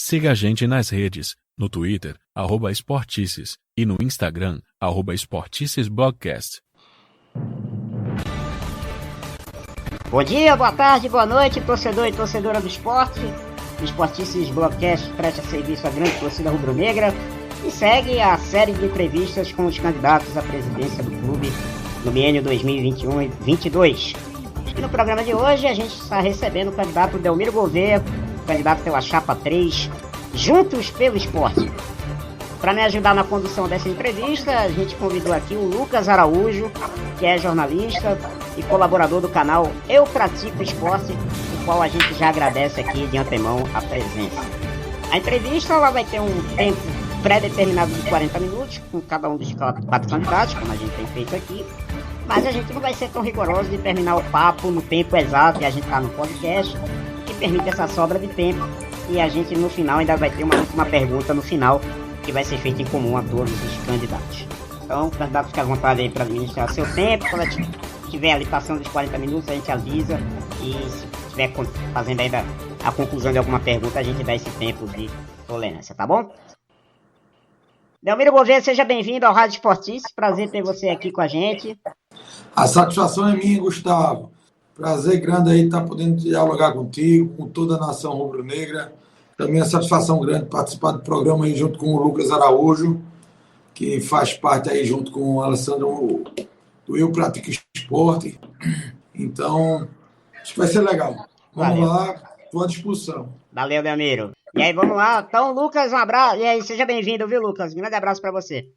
Siga a gente nas redes, no Twitter, @Esportices, e no Instagram, @EsporticesBlogcast. Bom dia, boa tarde, boa noite, torcedor e torcedora do esporte. O Esportices Blogcast presta serviço à grande torcida rubro-negra e segue a série de entrevistas com os candidatos à presidência do clube no biênio 2021 e 2022. E no programa de hoje a gente está recebendo o candidato Delmiro Gouveia, candidato pela Chapa 3, Juntos pelo Esporte. Para me ajudar na condução dessa entrevista, a gente convidou aqui o Lucas Araújo, que é jornalista e colaborador do canal Eu Pratico Esporte, o qual a gente já agradece aqui de antemão a presença. A entrevista ela vai ter um tempo pré-determinado de 40 minutos, com cada um dos 4 candidatos, como a gente tem feito aqui, mas a gente não vai ser tão rigoroso de terminar o papo no tempo exato que a gente está no podcast, que permite essa sobra de tempo, e a gente no final ainda vai ter uma última pergunta no final, que vai ser feita em comum a todos os candidatos. Então, o candidato fica à vontade aí para administrar seu tempo. Quando tiver ali passando dos 40 minutos, a gente avisa. E se estiver fazendo ainda a conclusão de alguma pergunta, a gente dá esse tempo de tolerância, tá bom? Delmiro Gouveia, seja bem-vindo ao Rádio Esportices. Prazer ter você aqui com a gente. A satisfação é minha, Gustavo. Prazer grande aí estar podendo dialogar contigo, com toda a nação rubro-negra. Também é satisfação grande participar do programa aí junto com o Lucas Araújo, que faz parte aí junto com o Alessandro do Eu Pratico Esporte. Então, acho que vai ser legal. Vamos lá, estou à disposição. Valeu, Delmiro. E aí, vamos lá. Então, Lucas, um abraço. E aí, seja bem-vindo, viu, Lucas? Um grande abraço para você.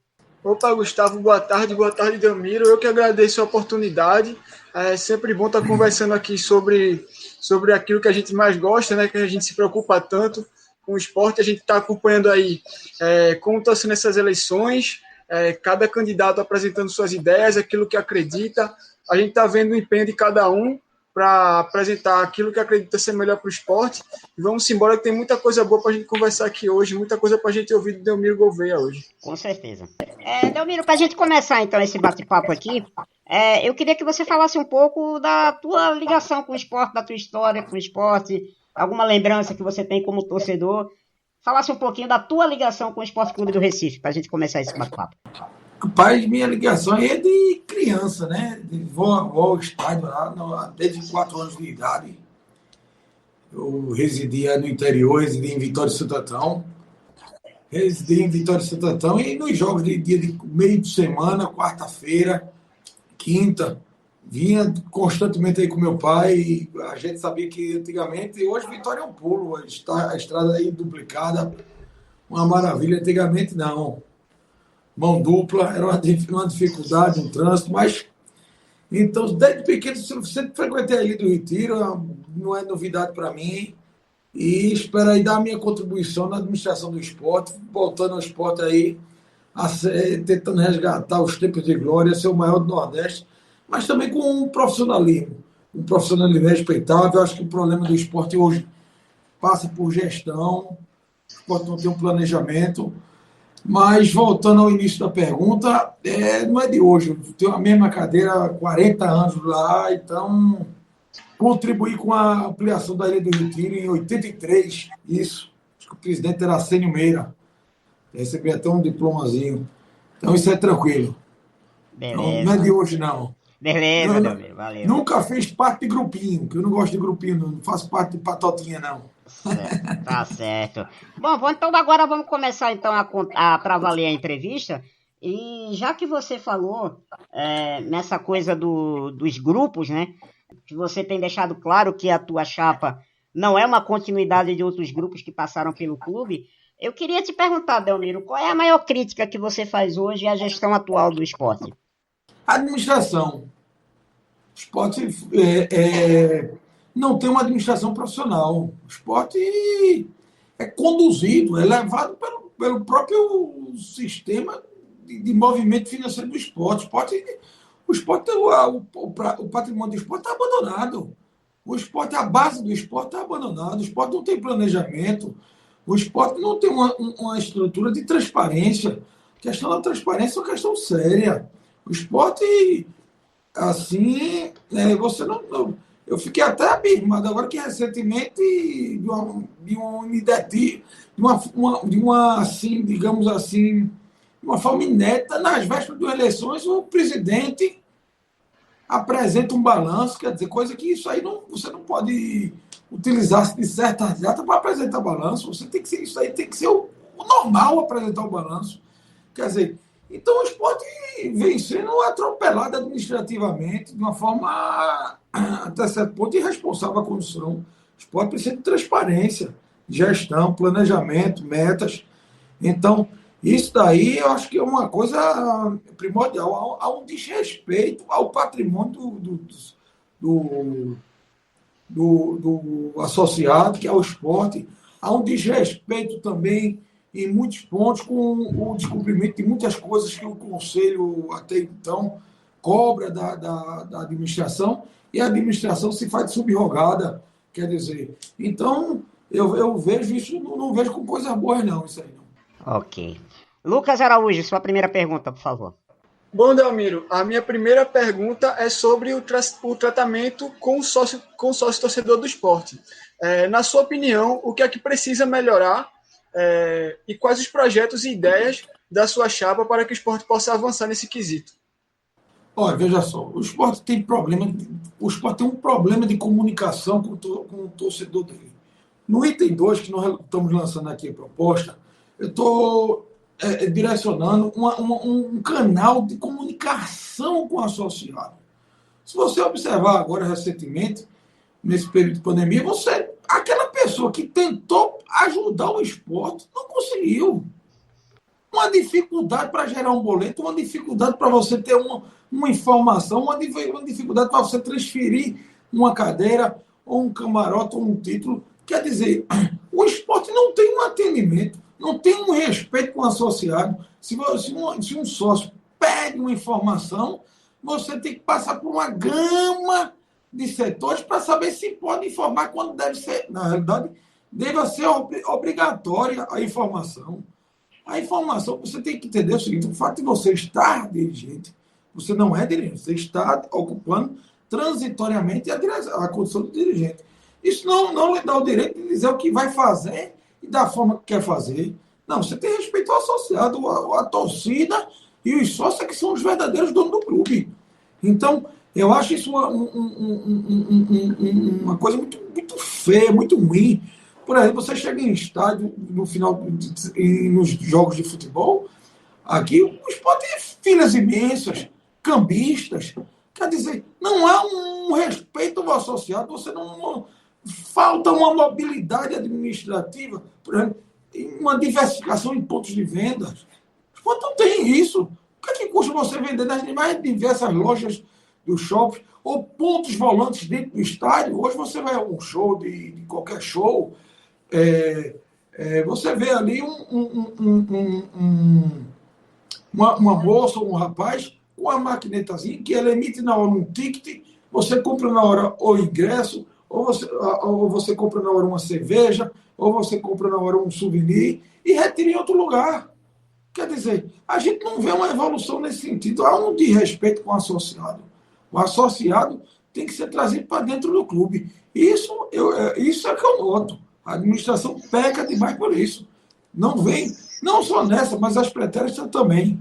Opa, Gustavo, boa tarde, Delmiro. Eu que agradeço a oportunidade. É sempre bom estar conversando aqui sobre aquilo que a gente mais gosta, né? Que a gente se preocupa tanto com o esporte. A gente está acompanhando aí como estão sendo essas eleições, cada candidato apresentando suas ideias, aquilo que acredita. A gente está vendo o empenho de cada um para apresentar aquilo que acredita ser melhor para o esporte. E vamos embora, que tem muita coisa boa para a gente conversar aqui hoje, muita coisa para a gente ouvir do Delmiro Gouveia hoje. Com certeza. Delmiro, para a gente começar então esse bate-papo aqui, eu queria que você falasse um pouco da tua ligação com o esporte, da tua história com o esporte, alguma lembrança que você tem como torcedor. Falasse um pouquinho da tua ligação com o Esporte Clube do Recife, para a gente começar esse bate-papo. Rapaz, minha ligação aí é de criança, né? Vou ao estádio lá, desde 4 anos de idade. Eu residia no interior, residia em Vitória de Santo Antão. Residi em Vitória de Santo Antão e nos jogos de dia de meio de semana, quarta-feira, quinta, vinha constantemente aí com meu pai. E a gente sabia que antigamente, hoje Vitória é um pulo, a estrada aí duplicada, uma maravilha. Antigamente não. Mão dupla, era uma dificuldade, um trânsito, mas então, desde pequeno, sempre frequentei ali do Retiro, não é novidade para mim, e espero aí dar a minha contribuição na administração do esporte, voltando ao esporte aí, tentando resgatar os tempos de glória, ser o maior do Nordeste, mas também com um profissionalismo respeitável. Eu acho que o problema do esporte hoje passa por gestão, o esporte não tem um planejamento. Mas, voltando ao início da pergunta, não é de hoje. Eu tenho a mesma cadeira há 40 anos lá, então contribuí com a ampliação da Ilha do Retiro em 83, isso. Acho que o presidente era Arsenio Meira. Recebi até um diplomazinho. Então, isso é tranquilo. Beleza. Não é de hoje, não. Beleza, Delmiro, valeu. Nunca fiz parte de grupinho, que eu não gosto de grupinho, não faço parte de patotinha, não. Certo, tá certo. Bom, então agora vamos começar então para valer a entrevista. E já que você falou nessa coisa dos grupos, né? Que você tem deixado claro que a tua chapa não é uma continuidade de outros grupos que passaram pelo clube, eu queria te perguntar, Delmiro, qual é a maior crítica que você faz hoje à gestão atual do esporte? Administração. O esporte não tem uma administração profissional. O esporte é conduzido, é levado pelo próprio sistema de movimento financeiro do esporte. O patrimônio do esporte está abandonado. O esporte, a base do esporte está abandonada. O esporte não tem planejamento. O esporte não tem uma estrutura de transparência. A questão da transparência é uma questão séria. O esporte, assim, você não Eu fiquei até abismado agora que recentemente, de uma unidade, de uma assim, digamos assim, de uma forma inédita, nas vésperas das eleições, o presidente apresenta um balanço, quer dizer, coisa que isso aí você não pode utilizar de certas datas para apresentar balanço. Você tem que ser, isso aí tem que ser o normal apresentar o balanço. Quer dizer, então o esporte vem sendo atropelado administrativamente de uma forma até certo ponto irresponsável a condução. O esporte precisa de transparência, gestão, planejamento, metas. Então, isso daí eu acho que é uma coisa primordial. Há um desrespeito ao patrimônio do associado, que é o esporte. Há um desrespeito também, em muitos pontos, com o descumprimento de muitas coisas que o Conselho, até então, cobra da administração, e a administração se faz subrogada, quer dizer. Então, eu vejo isso, não vejo com coisas boas, não, isso aí não. Ok. Lucas Araújo, sua primeira pergunta, por favor. Bom, Delmiro, a minha primeira pergunta é sobre o tratamento com o sócio torcedor do esporte. Na sua opinião, o que é que precisa melhorar e quais os projetos e ideias da sua chapa para que o esporte possa avançar nesse quesito? Olha, veja só, o esporte tem um problema de comunicação com o torcedor dele. No item 2, que nós estamos lançando aqui a proposta, eu estou direcionando um canal de comunicação com o associado. Se você observar agora recentemente, nesse período de pandemia, aquela pessoa que tentou ajudar o esporte não conseguiu. Uma dificuldade para gerar um boleto, uma dificuldade para você ter uma informação, uma dificuldade para você transferir uma cadeira, ou um camarote, ou um título. Quer dizer, o esporte não tem um atendimento, não tem um respeito com o associado. Se um sócio pede uma informação, você tem que passar por uma gama de setores para saber se pode informar quando deve ser. Na realidade, deve ser obrigatória a informação. A informação, você tem que entender o seguinte: o fato de você estar dirigente, você não é dirigente, você está ocupando transitoriamente a condição de dirigente. Isso não lhe dá o direito de dizer o que vai fazer e da forma que quer fazer. Não, você tem respeito ao associado, a torcida e os sócios que são os verdadeiros donos do clube. Então, eu acho isso uma coisa muito, muito feia, muito ruim. Por exemplo, você chega em estádio, no final, nos jogos de futebol, aqui o esporte tem filas imensas, cambistas. Quer dizer, não há um respeito ao associado, falta uma mobilidade administrativa, por exemplo, uma diversificação em pontos de venda. O esporte não tem isso. O que é que custa você vender nas mais diversas lojas do shopping, ou pontos volantes dentro do estádio? Hoje você vai a um show de qualquer show, você vê ali uma moça ou um rapaz com uma maquinetazinha que ele emite na hora um ticket, você compra na hora o ingresso, ou você compra na hora uma cerveja, ou você compra na hora um souvenir e retira em outro lugar. Quer dizer, a gente não vê uma evolução nesse sentido. Há um desrespeito com o associado. O associado tem que ser trazido para dentro do clube. Isso é que eu noto. A administração peca demais por isso. Não vem, não só nessa, mas as pretéritas também.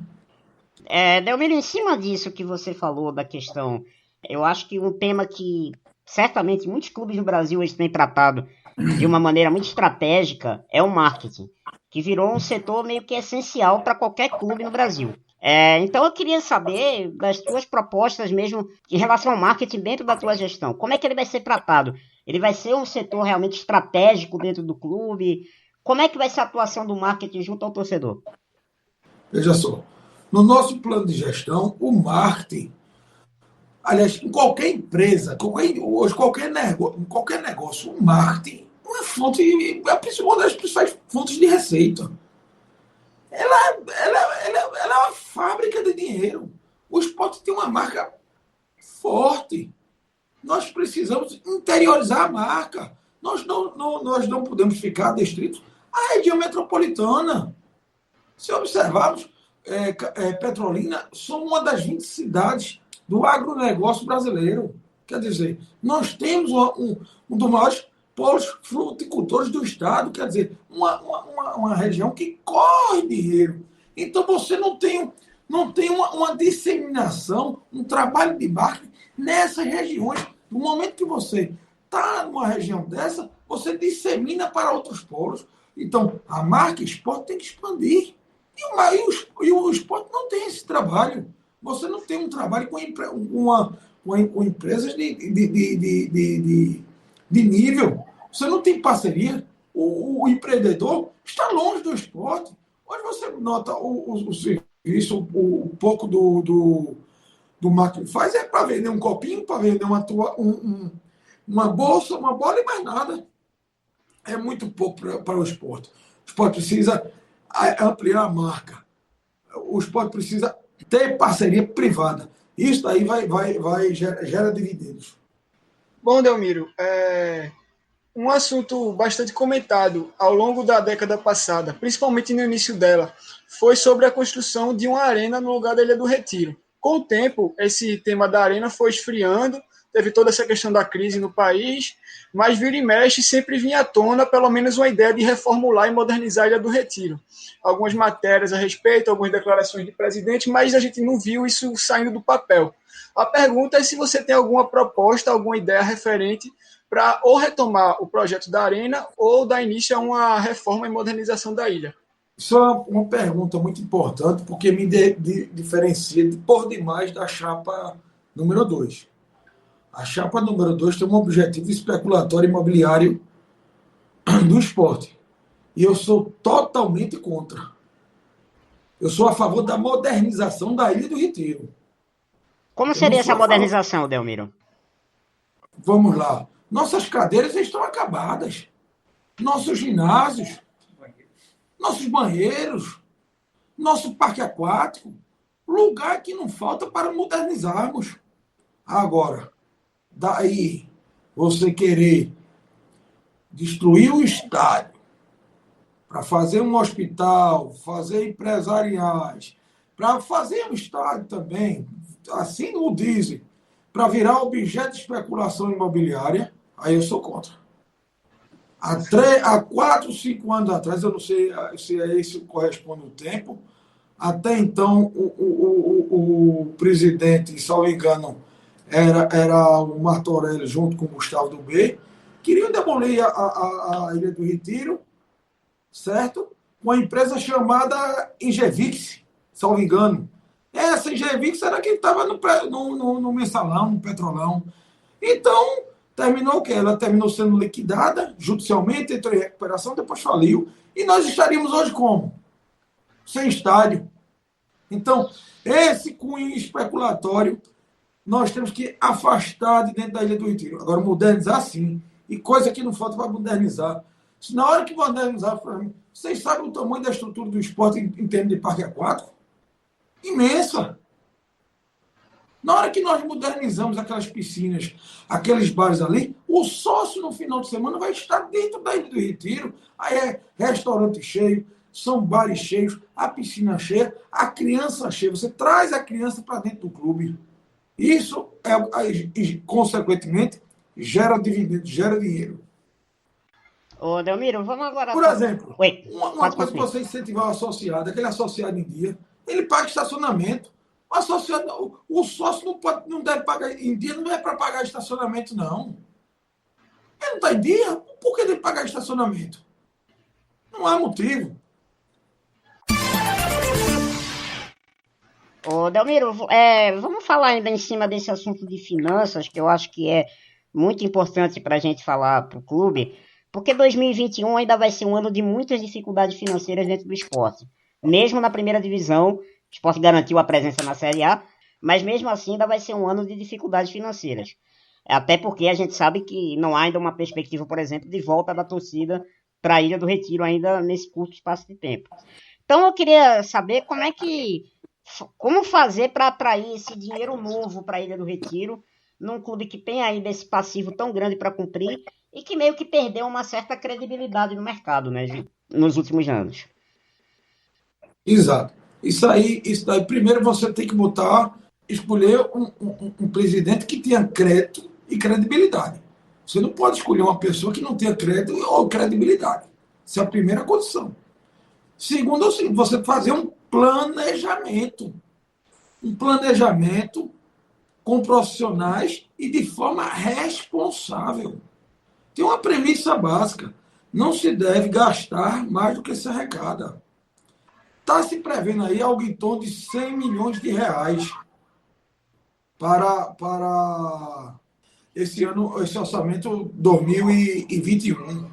Delmiro, em cima disso que você falou da questão, eu acho que um tema que certamente muitos clubes no Brasil hoje têm tratado de uma maneira muito estratégica é o marketing, que virou um setor meio que essencial para qualquer clube no Brasil. Então eu queria saber das tuas propostas mesmo em relação ao marketing dentro da tua gestão. Como é que ele vai ser tratado? Ele vai ser um setor realmente estratégico dentro do clube? Como é que vai ser a atuação do marketing junto ao torcedor? Veja só, no nosso plano de gestão, o marketing, aliás, em qualquer empresa, hoje qualquer negócio, o marketing é uma das principais fontes de receita. Ela é uma fábrica de dinheiro. O esporte tem uma marca forte. Nós precisamos interiorizar a marca. Nós não podemos ficar restritos à região metropolitana. Se observarmos, Petrolina são uma das 20 cidades do agronegócio brasileiro. Quer dizer, nós temos um dos maiores polos fruticultores do estado, quer dizer, uma região que corre dinheiro. Então você não tem uma disseminação, um trabalho de marketing nessas regiões. No momento que você está numa região dessa, você dissemina para outros polos. Então, a marca esporte tem que expandir. E o esporte não tem esse trabalho. Você não tem um trabalho com empresas de nível. Você não tem parceria. O empreendedor está longe do esporte. Hoje você nota o serviço, um pouco do marketing faz é para vender um copinho, para vender uma bolsa, uma bola e mais nada. É muito pouco para o esporte. O esporte precisa ampliar a marca. O esporte precisa ter parceria privada. Isso daí gera dividendos. Bom, Delmiro, um assunto bastante comentado ao longo da década passada, principalmente no início dela, foi sobre a construção de uma arena no lugar da Ilha do Retiro. Com o tempo, esse tema da arena foi esfriando, teve toda essa questão da crise no país, mas vira e mexe sempre vinha à tona pelo menos uma ideia de reformular e modernizar a Ilha do Retiro. Algumas matérias a respeito, algumas declarações de presidente, mas a gente não viu isso saindo do papel. A pergunta é se você tem alguma proposta, alguma ideia referente para ou retomar o projeto da arena ou dar início a uma reforma e modernização da ilha. Isso é uma pergunta muito importante, porque me diferencia por demais da chapa número 2. A chapa número 2 tem um objetivo especulatório imobiliário do esporte. E eu sou totalmente contra. Eu sou a favor da modernização da Ilha do Retiro. Como seria essa modernização, Delmiro? Vamos lá. Nossas cadeiras estão acabadas. Nossos ginásios, nossos banheiros, nosso parque aquático, lugar que não falta para modernizarmos. Agora, daí você querer destruir o estádio para fazer um hospital, fazer empresariais, para fazer um estádio também, assim o dizem, para virar objeto de especulação imobiliária, aí eu sou contra. Há 4, 5 anos atrás, eu não sei se é isso que corresponde ao tempo, até então o presidente, salvo engano, era o Martorelli junto com o Gustavo do B, queriam demolir a Ilha do Retiro, certo? Com uma empresa chamada Ingevix, salvo engano. Essa Ingevix era quem estava no mensalão, no petrolão. Então, terminou o quê? Ela terminou sendo liquidada judicialmente, entrou em recuperação, depois faliu. E nós estaríamos hoje como? Sem estádio. Então, esse cunho especulatório nós temos que afastar de dentro da Ilha do Retiro. Agora, modernizar sim. E coisa que não falta para modernizar. Se na hora que modernizar, vocês sabem o tamanho da estrutura do esporte em termos de parque aquático? Imensa. Na hora que nós modernizamos aquelas piscinas, aqueles bares ali, o sócio no final de semana vai estar dentro da Ilha do Retiro. Aí é restaurante cheio, são bares cheios, a piscina cheia, a criança cheia. Você traz a criança para dentro do clube. Isso, consequentemente, gera dividendo, gera dinheiro. Ô, Delmiro, vamos agora... Por exemplo, Oi, uma coisa que você incentivar o associado, aquele associado em dia, ele paga estacionamento. O sócio não deve pagar em dia, não é para pagar estacionamento, não. Ele não está em dia, por que deve pagar estacionamento? Não há motivo. Ô, Delmiro, vamos falar ainda em cima desse assunto de finanças, que eu acho que é muito importante para a gente falar para o clube, porque 2021 ainda vai ser um ano de muitas dificuldades financeiras dentro do esporte. Mesmo na primeira divisão, o esporte garantiu a presença na Série A, mas mesmo assim ainda vai ser um ano de dificuldades financeiras. Até porque a gente sabe que não há ainda uma perspectiva, por exemplo, de volta da torcida para a Ilha do Retiro ainda nesse curto espaço de tempo. Então eu queria saber como fazer para atrair esse dinheiro novo para a Ilha do Retiro, num clube que tem ainda esse passivo tão grande para cumprir e que meio que perdeu uma certa credibilidade no mercado, né, nos últimos anos. Exato. Isso daí, primeiro você tem que escolher um presidente que tenha crédito e credibilidade. Você não pode escolher uma pessoa que não tenha crédito ou credibilidade. Essa é a primeira condição. Segundo, é o seguinte, você fazer um planejamento. Um planejamento com profissionais e de forma responsável. Tem uma premissa básica. Não se deve gastar mais do que se arrecada. Está se prevendo aí algo em torno de 100 milhões de reais para esse ano, esse orçamento 2021.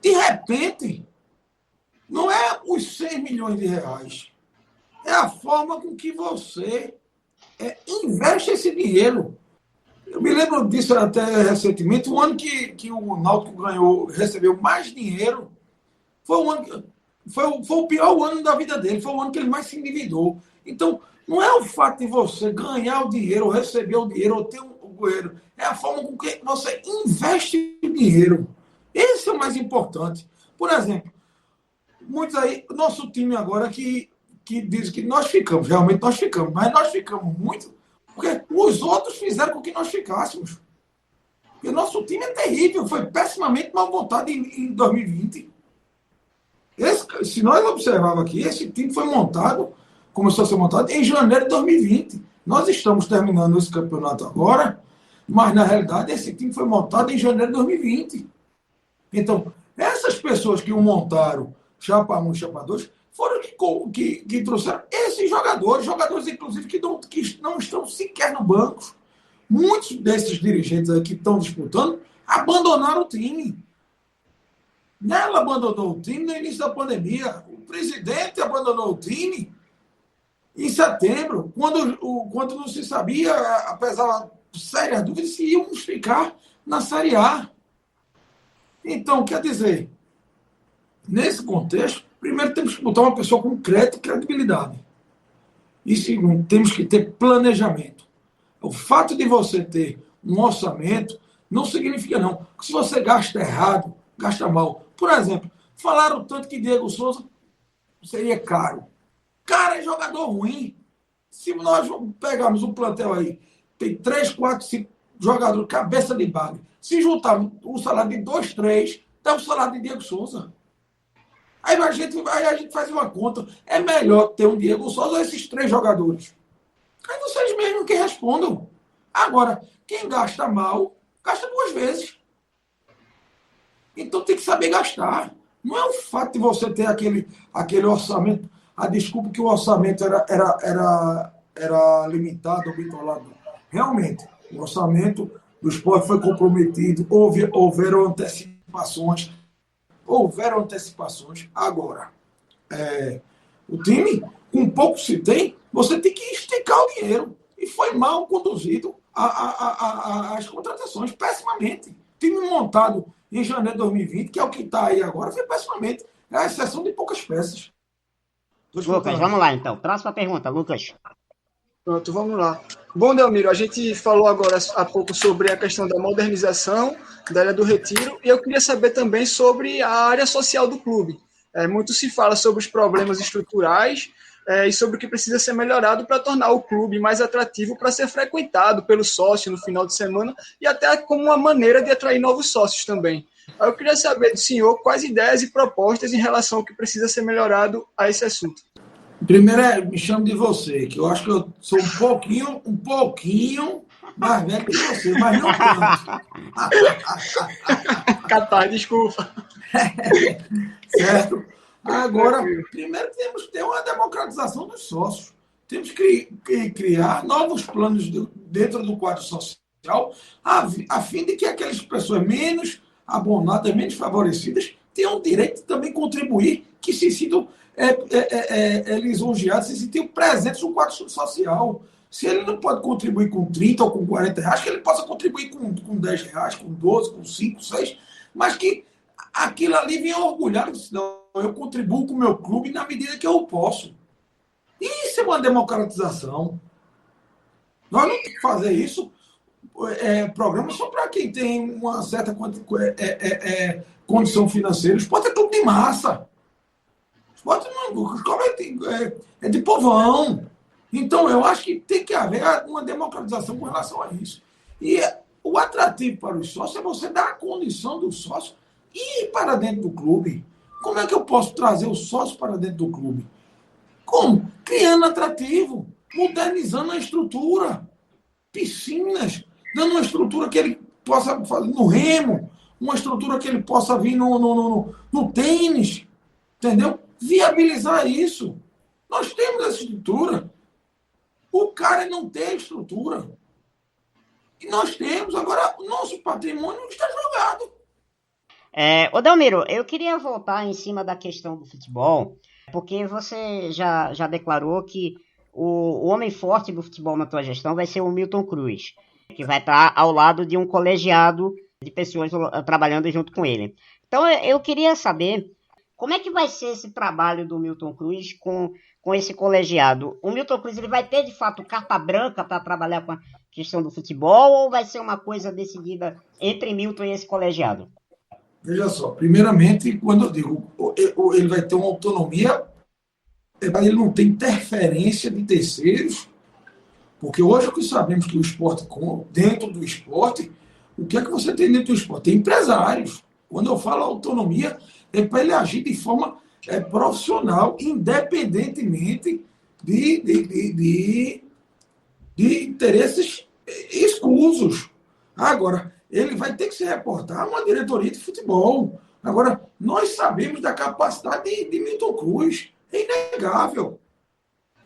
De repente, não é os 100 milhões de reais. É a forma com que você investe esse dinheiro. Eu me lembro disso até recentemente, o ano que o Náutico recebeu mais dinheiro, foi o pior ano da vida dele, foi o ano que ele mais se endividou. Então, não é o fato de você ganhar o dinheiro, ou receber o dinheiro, ou ter o dinheiro, é a forma com que você investe o dinheiro. Esse é o mais importante. Por exemplo, muitos aí, nosso time agora que diz que nós ficamos, realmente nós ficamos, mas nós ficamos muito porque os outros fizeram com que nós ficássemos. Porque nosso time é terrível, foi pessimamente mal montado em 2020. Se nós observarmos aqui, esse time foi montado, começou a ser montado em janeiro de 2020. Nós estamos terminando esse campeonato agora, mas na realidade esse time foi montado em janeiro de 2020. Então, essas pessoas que o montaram, Chapa 1 e Chapa 2, foram que trouxeram esses jogadores inclusive que não estão sequer no banco. Muitos desses dirigentes aí que estão disputando abandonaram o time. Ela abandonou o time no início da pandemia. O presidente abandonou o time em setembro, quando não se sabia, apesar de sérias dúvidas, se íamos ficar na Série A. Então, quer dizer, nesse contexto, primeiro temos que botar uma pessoa com crédito e credibilidade. E segundo, temos que ter planejamento. O fato de você ter um orçamento não significa não. Que se você gasta errado, gasta mal. Por exemplo, falaram tanto que Diego Souza seria caro. Cara, é jogador ruim. Se nós pegarmos um plantel aí, tem 3, 4, 5 jogadores cabeça de bagre. Se juntarmos o salário de 2, 3, dá o salário de Diego Souza. Aí a gente faz uma conta. É melhor ter um Diego Souza ou esses 3 jogadores? Aí vocês mesmos que respondam. Agora, quem gasta mal, gasta 2 vezes. Então tem que saber gastar. Não é o fato de você ter aquele orçamento. A desculpa que o orçamento era limitado, bitolado. Realmente, o orçamento do esporte foi comprometido. Houveram antecipações. Agora, o time, com pouco se tem, você tem que esticar o dinheiro. E foi mal conduzido as contratações, pessimamente. Time montado em janeiro de 2020, que é o que está aí agora, foi pessimamente. É a exceção de poucas peças. Lucas, vamos lá então. Próxima pergunta, Lucas. Pronto, vamos lá. Bom, Delmiro, a gente falou agora há pouco sobre a questão da modernização da Ilha do Retiro, e eu queria saber também sobre a área social do clube. Muito se fala sobre os problemas estruturais e sobre o que precisa ser melhorado para tornar o clube mais atrativo para ser frequentado pelo sócio no final de semana e até como uma maneira de atrair novos sócios também. Eu queria saber do senhor quais ideias e propostas em relação ao que precisa ser melhorado a esse assunto. Primeiro, me chamo de você, que eu acho que eu sou um pouquinho mais velho que você, mas não tanto. Capaz, desculpa. Certo? Agora, primeiro temos que ter uma democratização dos sócios. Temos que criar novos planos dentro do quadro social, a fim de que aquelas pessoas menos abonadas, menos favorecidas, tenham o direito de também contribuir, que se sintam lisonjeados, se sentam presentes no quadro social. Se ele não pode contribuir com 30 ou com 40 reais, que ele possa contribuir com 10 reais, com 12, com 5, 6, mas que aquilo ali venha orgulhar, não, eu contribuo com o meu clube na medida que eu posso. Isso é uma democratização. Nós não temos que fazer isso, programa só para quem tem uma certa condição financeira. O esporte é tudo de massa. O esporte é de povão. Então, eu acho que tem que haver uma democratização com relação a isso. E o o atrativo para os sócios é você dar a condição do sócio ir para dentro do clube. Como é que eu posso trazer o sócio para dentro do clube? Como? Criando atrativo, modernizando a estrutura, piscinas, dando uma estrutura que ele possa fazer no remo, uma estrutura que ele possa vir no tênis, entendeu? Viabilizar isso. Nós temos essa estrutura. O cara não tem a estrutura. E nós temos, agora, o nosso patrimônio está jogado. Ô Delmiro, eu queria voltar em cima da questão do futebol, porque você já declarou que o homem forte do futebol na tua gestão vai ser o Milton Cruz, que vai estar ao lado de um colegiado de pessoas trabalhando junto com ele. Então eu queria saber como é que vai ser esse trabalho do Milton Cruz com esse colegiado. O Milton Cruz ele vai ter, de fato, carta branca para trabalhar com a questão do futebol ou vai ser uma coisa decidida entre Milton e esse colegiado? Veja só, primeiramente, quando eu digo ele vai ter uma autonomia, ele não tem interferência de terceiros, porque hoje o que sabemos que o esporte, dentro do esporte, o que é que você tem dentro do esporte? Tem empresários. Quando eu falo autonomia, é para ele agir de forma profissional, independentemente de interesses escusos. Agora, ele vai ter que se reportar a uma diretoria de futebol. Agora, nós sabemos da capacidade de Milton Cruz. É inegável.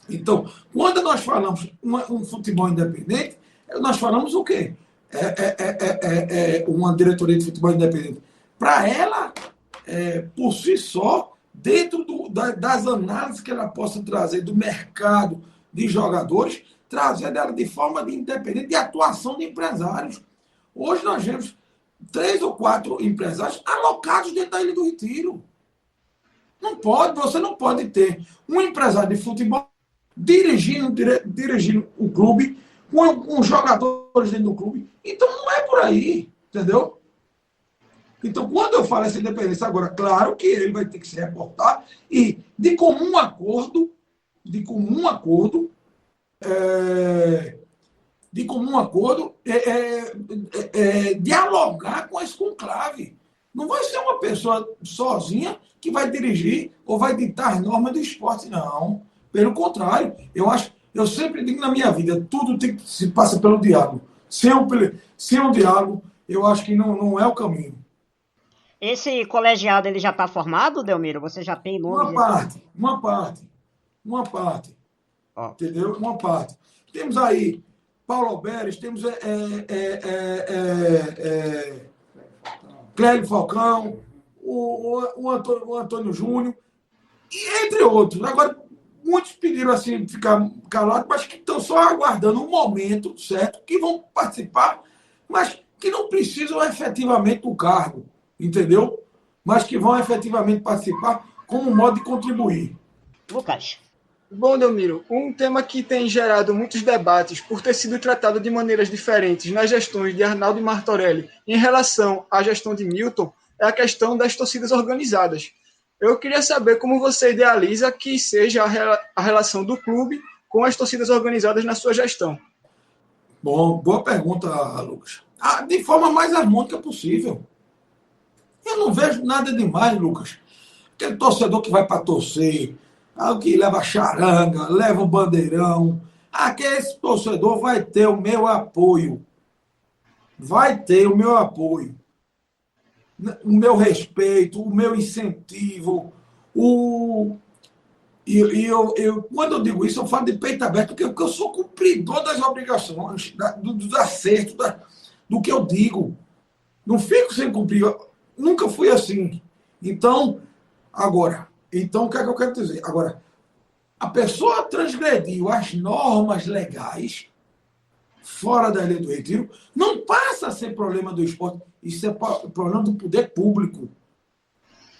Então, quando nós falamos um futebol independente, nós falamos o quê? Uma diretoria de futebol independente. Para ela, por si só, dentro das análises que ela possa trazer do mercado de jogadores, trazer dela de forma independente de atuação de empresários. Hoje nós vemos 3 ou 4 empresários alocados dentro da Ilha do Retiro. Você não pode ter um empresário de futebol dirigindo o clube, com jogadores dentro do clube. Então não é por aí, entendeu? Então, quando eu falo essa independência, agora, claro que ele vai ter que se reportar e, de comum acordo, dialogar com esse conclave. Não vai ser uma pessoa sozinha que vai dirigir ou vai ditar as normas do esporte, não. Pelo contrário, eu sempre digo na minha vida, tudo se passa pelo diálogo. Sem o diálogo, eu acho que não é o caminho. Esse colegiado ele já está formado, Delmiro? Você já tem nome? Uma parte. Oh. Entendeu? Uma parte. Temos aí Paulo Alberes, temos Clélio Falcão, o Antônio Júnior, e entre outros. Agora, muitos pediram assim ficar calados, mas que estão só aguardando um momento certo, que vão participar, mas que não precisam efetivamente do cargo, entendeu? Mas que vão efetivamente participar como modo de contribuir. Lucas. Bom, Delmiro, um tema que tem gerado muitos debates por ter sido tratado de maneiras diferentes nas gestões de Arnaldo e Martorelli em relação à gestão de Milton é a questão das torcidas organizadas. Eu queria saber como você idealiza que seja a relação do clube com as torcidas organizadas na sua gestão. Bom, boa pergunta, Lucas. De forma mais harmônica possível. Eu não vejo nada demais, Lucas. Aquele torcedor que vai para torcer, que leva charanga, leva o bandeirão, esse torcedor vai ter o meu apoio. Vai ter o meu apoio. O meu respeito, o meu incentivo. Quando eu digo isso, eu falo de peito aberto, porque eu sou cumpridor das obrigações, dos acertos, do que eu digo. Não fico sem cumprir. Nunca fui assim. Então, o que é que eu quero dizer? Agora, a pessoa transgrediu as normas legais fora da Ilha do Retiro, não passa a ser problema do esporte. Isso é problema do poder público.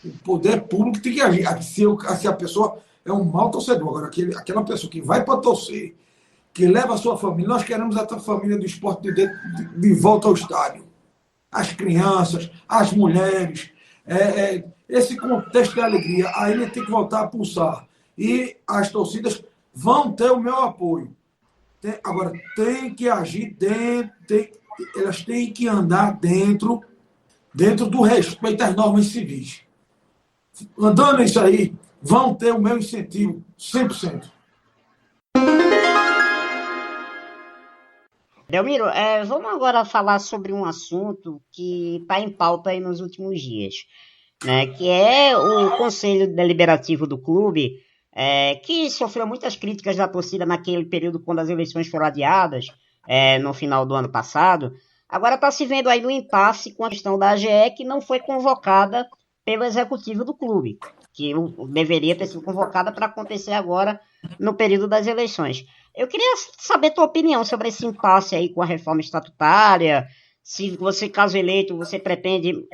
O poder público tem que agir. Se a pessoa é um mau torcedor. Agora, aquela pessoa que vai para torcer, que leva a sua família, nós queremos a família do esporte de volta ao estádio. As crianças, as mulheres, esse contexto de alegria, a ilha tem que voltar a pulsar. E as torcidas vão ter o meu apoio. Agora, tem que agir dentro, elas têm que andar dentro do respeito às normas civis. Andando isso aí, vão ter o meu incentivo 100%. Delmiro, vamos agora falar sobre um assunto que está em pauta aí nos últimos dias, né, que é o Conselho Deliberativo do clube, que sofreu muitas críticas da torcida naquele período quando as eleições foram adiadas, no final do ano passado. Agora está se vendo aí no impasse com a questão da AGE, que não foi convocada pelo executivo do clube, que deveria ter sido convocada para acontecer agora no período das eleições. Eu queria saber tua opinião sobre esse impasse aí com a reforma estatutária, se você, caso eleito, você pretende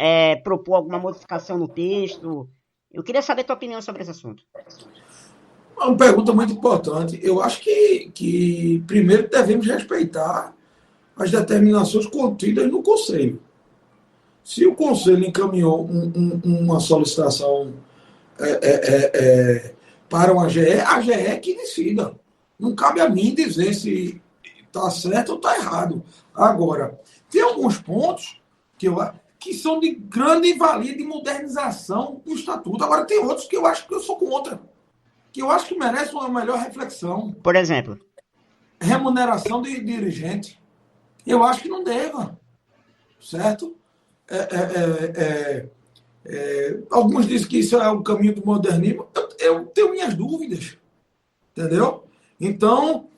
propor alguma modificação no texto. Eu queria saber tua opinião sobre esse assunto. É uma pergunta muito importante. Eu acho que primeiro devemos respeitar as determinações contidas no Conselho. Se o Conselho encaminhou uma solicitação para uma AGE, a AGE é que decida. Não cabe a mim dizer se está certo ou está errado. Agora, tem alguns pontos que são de grande valia de modernização do Estatuto. Agora, tem outros que eu acho que eu sou contra, que eu acho que merecem uma melhor reflexão. Por exemplo? Remuneração de dirigente. Eu acho que não deva. Certo? Alguns dizem que isso é o caminho do modernismo. Eu tenho minhas dúvidas. Entendeu? Então,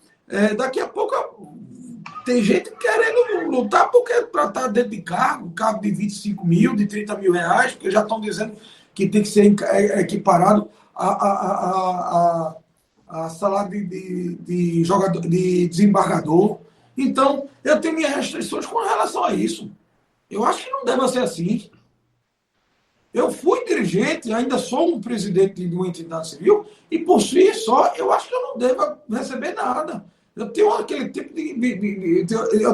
daqui a pouco tem gente querendo lutar para estar dentro de cargo de 25 mil, de 30 mil reais, porque já estão dizendo que tem que ser equiparado a salário de jogador, de desembargador. Então, eu tenho minhas restrições com relação a isso. Eu acho que não deve ser assim. Eu fui dirigente, ainda sou um presidente de uma entidade civil, e por si só, eu acho que eu não devo receber nada. Eu tenho aquele tipo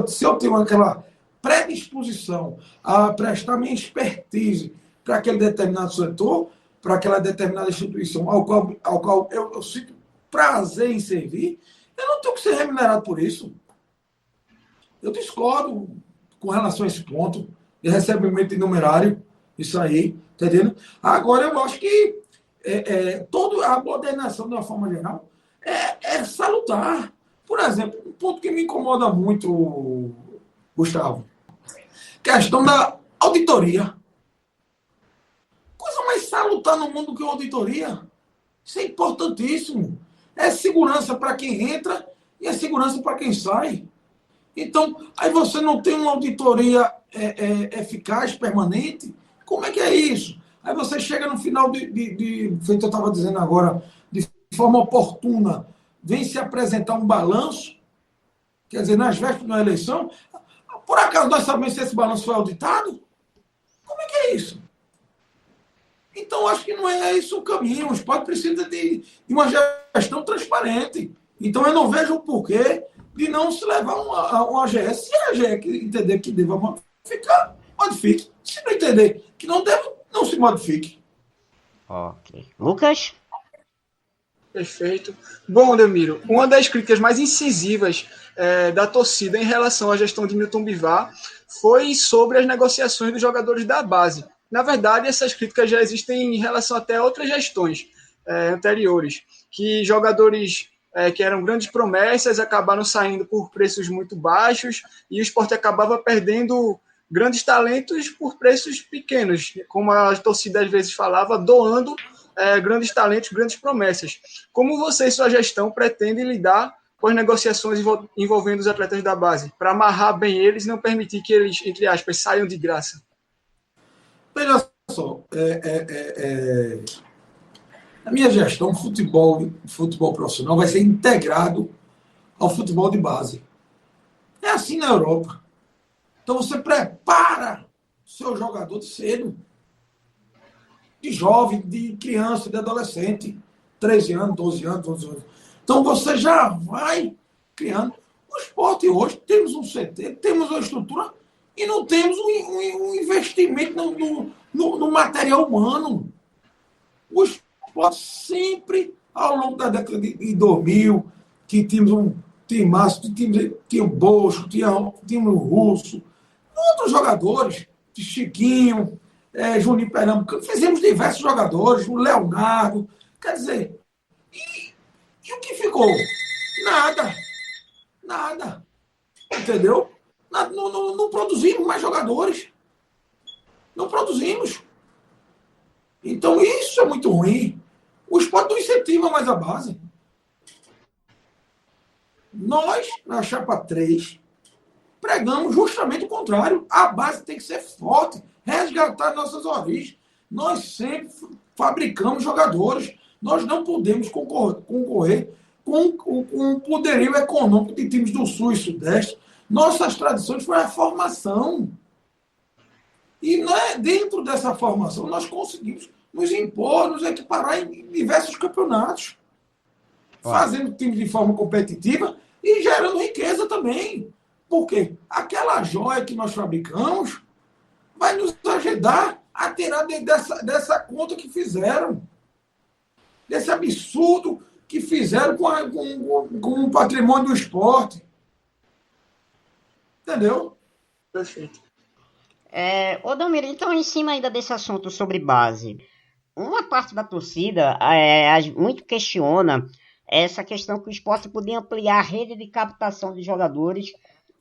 se eu tenho aquela predisposição a prestar minha expertise para aquele determinado setor, para aquela determinada instituição ao qual eu sinto prazer em servir, eu não tenho que ser remunerado por isso. Eu discordo com relação a esse ponto de recebimento de numerário, isso aí, tá entendendo? Agora, eu acho que toda a modernização, de uma forma geral, é salutar. Por exemplo, um ponto que me incomoda muito, Gustavo, questão da auditoria. Coisa mais salutar no mundo que uma auditoria. Isso é importantíssimo. É segurança para quem entra e é segurança para quem sai. Então, aí você não tem uma auditoria eficaz, permanente. Como é que é isso? Aí você chega no final feito eu estava dizendo agora, de forma oportuna, vem se apresentar um balanço, quer dizer, nas vésperas da eleição, por acaso nós sabemos se esse balanço foi auditado? Como é que é isso? Então, acho que não é esse o caminho. O esporte precisa de uma gestão transparente. Então, eu não vejo o porquê de não se levar uma AGE. Se a AGE entender que deva modificar, modifique. Se não entender que não deve, não se modifique. Ok. Lucas? Perfeito. Bom, Delmiro, uma das críticas mais incisivas da torcida em relação à gestão de Milton Bivar foi sobre as negociações dos jogadores da base. Na verdade, essas críticas já existem em relação até a outras gestões anteriores, que jogadores que eram grandes promessas acabaram saindo por preços muito baixos e o Sport acabava perdendo grandes talentos por preços pequenos, como a torcida às vezes falava, doando grandes talentos, grandes promessas. Como você e sua gestão pretendem lidar com as negociações envolvendo os atletas da base, para amarrar bem eles e não permitir que eles, entre aspas, saiam de graça? Veja só, a minha gestão, futebol profissional, vai ser integrado ao futebol de base. É assim na Europa. Então você prepara o seu jogador de cedo, de jovem, de criança, de adolescente, 13 anos, 12 anos, 12 anos. Então você já vai criando. O esporte hoje, temos um CT, temos uma estrutura e não temos um investimento no material humano. O esporte sempre, ao longo da década de 2000, que tínhamos timaço, tinha o Bosco, tinha o Russo, outros jogadores, Chiquinho, Juninho Pernambucano, fizemos diversos jogadores, o Leonardo, quer dizer, e o que ficou? Nada, entendeu? Não produzimos mais jogadores, não produzimos. Então isso é muito ruim. O esporte não incentiva mais a base. Nós, na Chapa 3, pregamos justamente o contrário. A base tem que ser forte, resgatar nossas origens. Nós sempre fabricamos jogadores. Nós não podemos concorrer com o poderio econômico de times do Sul e Sudeste. Nossas tradições foi a formação. E dentro dessa formação nós conseguimos nos impor, nos equiparar em diversos campeonatos. Fazendo times de forma competitiva e gerando riqueza também. Porque aquela joia que nós fabricamos vai nos ajudar a tirar dessa conta que fizeram. Desse absurdo que fizeram com o patrimônio do esporte. Entendeu? Perfeito. Ô Dalmiro, então em cima ainda desse assunto sobre base, uma parte da torcida muito questiona essa questão que o esporte podia ampliar a rede de captação de jogadores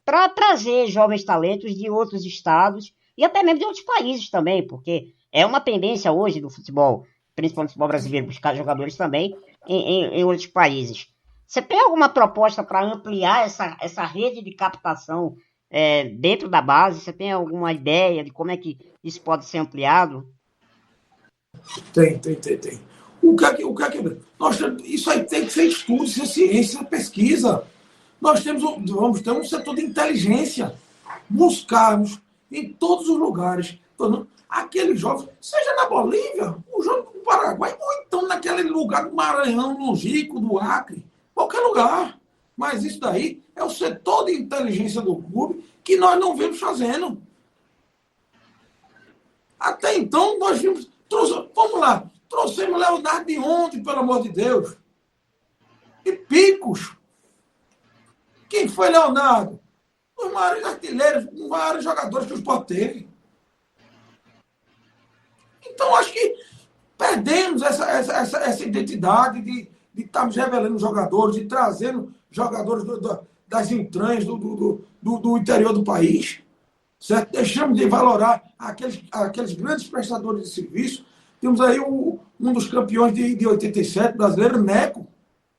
para trazer jovens talentos de outros estados e até mesmo de outros países também, porque é uma tendência hoje do futebol, principalmente do futebol brasileiro, buscar jogadores também em outros países. Você tem alguma proposta para ampliar essa rede de captação dentro da base? Você tem alguma ideia de como é que isso pode ser ampliado? Tem. O que é que isso aí tem que ser estudo, isso é ciência, pesquisa. Nós vamos ter um setor de inteligência. Buscarmos em todos os lugares, aquele jovem, seja na Bolívia, o jovem do Paraguai, ou então naquele lugar do Maranhão, no Jico, do Acre, qualquer lugar. Mas isso daí é o setor de inteligência do clube que nós não vemos fazendo. Até então, nós vimos... Vamos lá, trouxemos Leonardo de ontem, pelo amor de Deus. E Picos. Quem foi Leonardo? Os maiores artilheiros, os maiores jogadores que o Sport teve. Então, acho que perdemos essa identidade de estarmos revelando jogadores, de trazendo jogadores das entranhas do interior do país. Certo? Deixamos de valorar aqueles grandes prestadores de serviço. Temos aí um dos campeões de 87, brasileiro, Neco.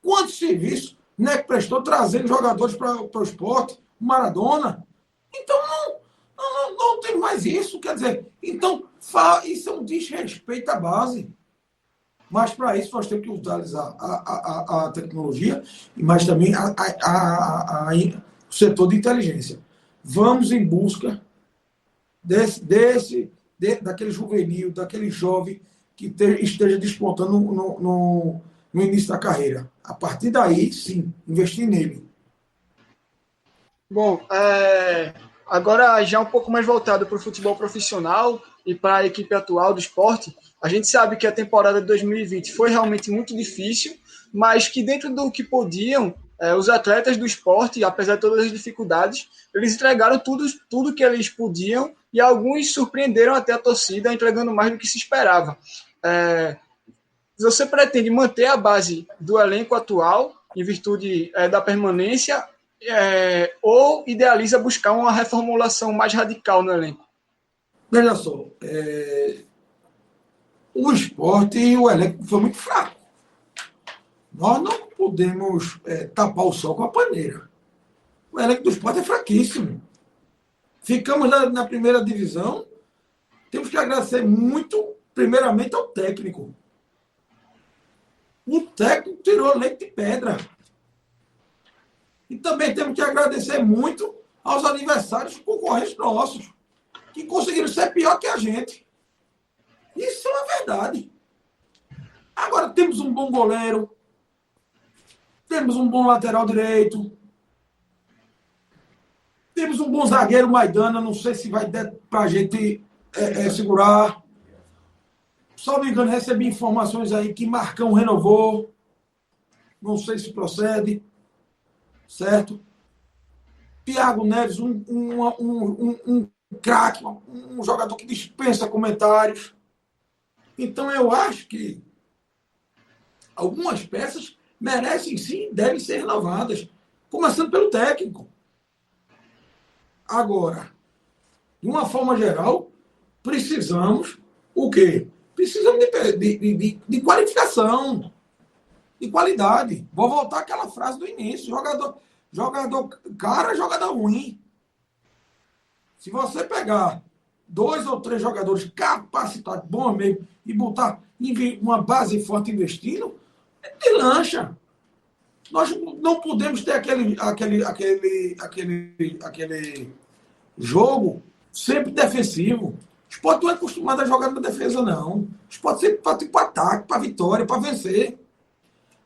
Quantos serviços Neco prestou trazendo jogadores para o esporte? Maradona. Então, não tem mais isso. Quer dizer, então, isso é um desrespeito à base. Mas, para isso, nós temos que utilizar a tecnologia, mas também o setor de inteligência. Vamos em busca daquele juvenil, daquele jovem que esteja despontando no início da carreira. A partir daí, sim, investir nele. Bom, agora já um pouco mais voltado para o futebol profissional e para a equipe atual do esporte, a gente sabe que a temporada de 2020 foi realmente muito difícil, mas que dentro do que podiam, os atletas do esporte, apesar de todas as dificuldades, eles entregaram tudo que eles podiam e alguns surpreenderam até a torcida, entregando mais do que se esperava. Você pretende manter a base do elenco atual em virtude da permanência ou idealiza buscar uma reformulação mais radical no elenco? Veja só, o esporte e o elenco foi muito fraco. Nós não podemos tapar o sol com a paneira. O elenco do esporte é fraquíssimo. Ficamos na primeira divisão. Temos que agradecer muito, primeiramente, ao técnico. O técnico tirou leite de pedra. E também temos que agradecer muito aos adversários concorrentes nossos, que conseguiram ser pior que a gente. Isso é uma verdade. Agora temos um bom goleiro, temos um bom lateral direito, temos um bom zagueiro, Maidana, não sei se vai dar para a gente segurar. Só me engano, recebi informações aí que Marcão renovou. Não sei se procede. certo? Thiago Neves, um craque, um jogador que dispensa comentários. Então, eu acho que algumas peças merecem sim, devem ser renovadas, começando pelo técnico. Agora, de uma forma geral, precisamos o quê? Precisamos de qualificação, de qualidade. Vou voltar àquela frase do início: jogador cara, jogador ruim. Se você pegar 2 ou 3 jogadores capacitados, bons mesmo, e botar uma base forte investindo, de lancha. Nós não podemos ter aquele jogo sempre defensivo. O Sport não é acostumado a jogar na defesa, não. O Sport sempre parte para ataque, para vitória, para vencer.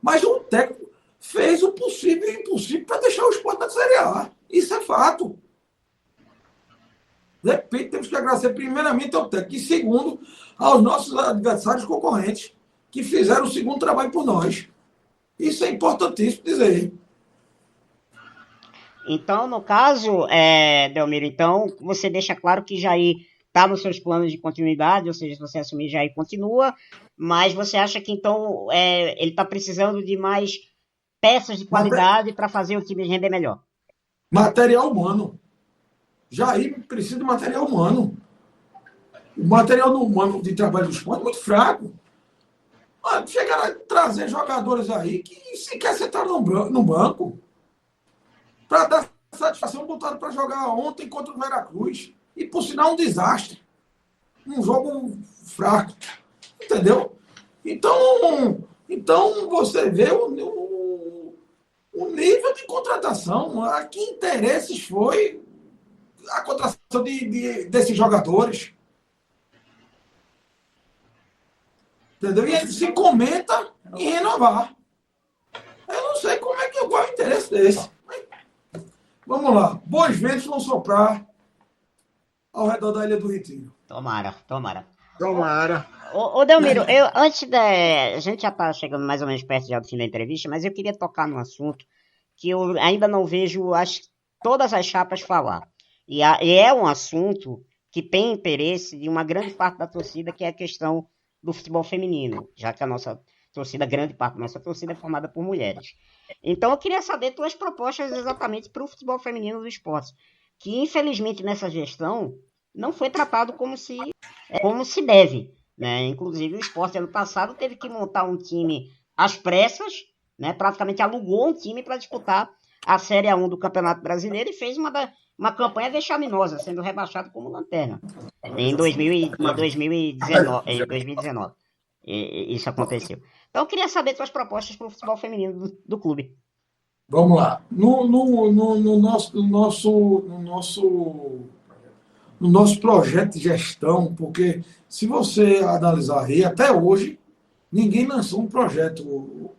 Mas o técnico fez o possível e o impossível para deixar o Sport na Série A. Isso é fato. De repente, temos que agradecer primeiramente ao técnico e segundo aos nossos adversários concorrentes que fizeram o segundo trabalho por nós. Isso é importantíssimo dizer. Então, no caso, Delmiro, então você deixa claro que Jair está nos seus planos de continuidade, ou seja, se você assumir, Jair continua, mas você acha que então ele está precisando de mais peças de qualidade para fazer o time render melhor? Material humano. Jair precisa de material humano. O material humano de trabalho do Sport é muito fraco. Chegaram a trazer jogadores aí que sequer sentaram no banco para dar satisfação, botaram para jogar ontem contra o Veracruz. E, por sinal, um desastre. Um jogo fraco. Entendeu? Então você vê o nível de contratação. A que interesses foi a contratação desses jogadores. Entendeu? E ele se comenta em renovar. Eu não sei qual é o interesse desse. Vamos lá. Bons ventos vão soprar ao redor da Ilha do Retiro. Tomara. Tomara. Delmiro, a gente já está chegando mais ou menos perto já do fim da entrevista, mas eu queria tocar num assunto que eu ainda não vejo todas as chapas falar. E é um assunto que tem interesse de uma grande parte da torcida, que é a questão do futebol feminino, já que a nossa torcida, grande parte da nossa torcida é formada por mulheres. Então eu queria saber tuas propostas exatamente para o futebol feminino do Sport, que infelizmente nessa gestão não foi tratado como se deve, né? Inclusive o Sport ano passado teve que montar um time às pressas, né? Praticamente alugou um time para disputar a Série A1 do Campeonato Brasileiro e fez uma campanha vexaminosa, sendo rebaixado como lanterna em 2019. Isso aconteceu. Então eu queria saber suas propostas para o futebol feminino do clube. Vamos lá. No nosso projeto de gestão, porque se você analisar aí, até hoje, ninguém lançou um projeto,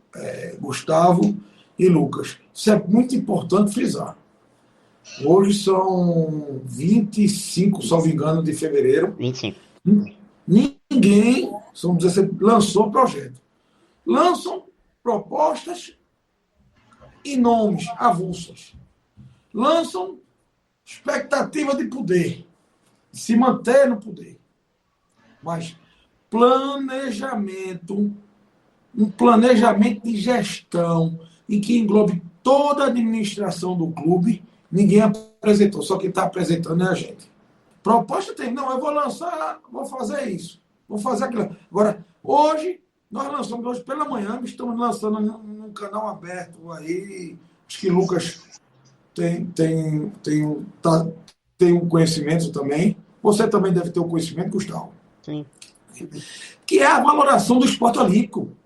Gustavo e Lucas. Isso é muito importante frisar. Hoje são 25, salvo engano, de fevereiro. 25. Ninguém, vamos dizer assim, lançou projeto. Lançam propostas e nomes avulsos. Lançam expectativa de poder, de se manter no poder. Mas planejamento, um planejamento de gestão em que englobe toda a administração do clube, ninguém apresentou, só quem está apresentando é a gente. Proposta tem, não, eu vou lançar, vou fazer isso, vou fazer aquilo. Agora, hoje, nós lançamos, hoje pela manhã, estamos lançando num canal aberto aí, acho que Lucas tem um conhecimento também, você também deve ter um conhecimento, Gustavo. Sim. Que é a valoração do esporte olímpico.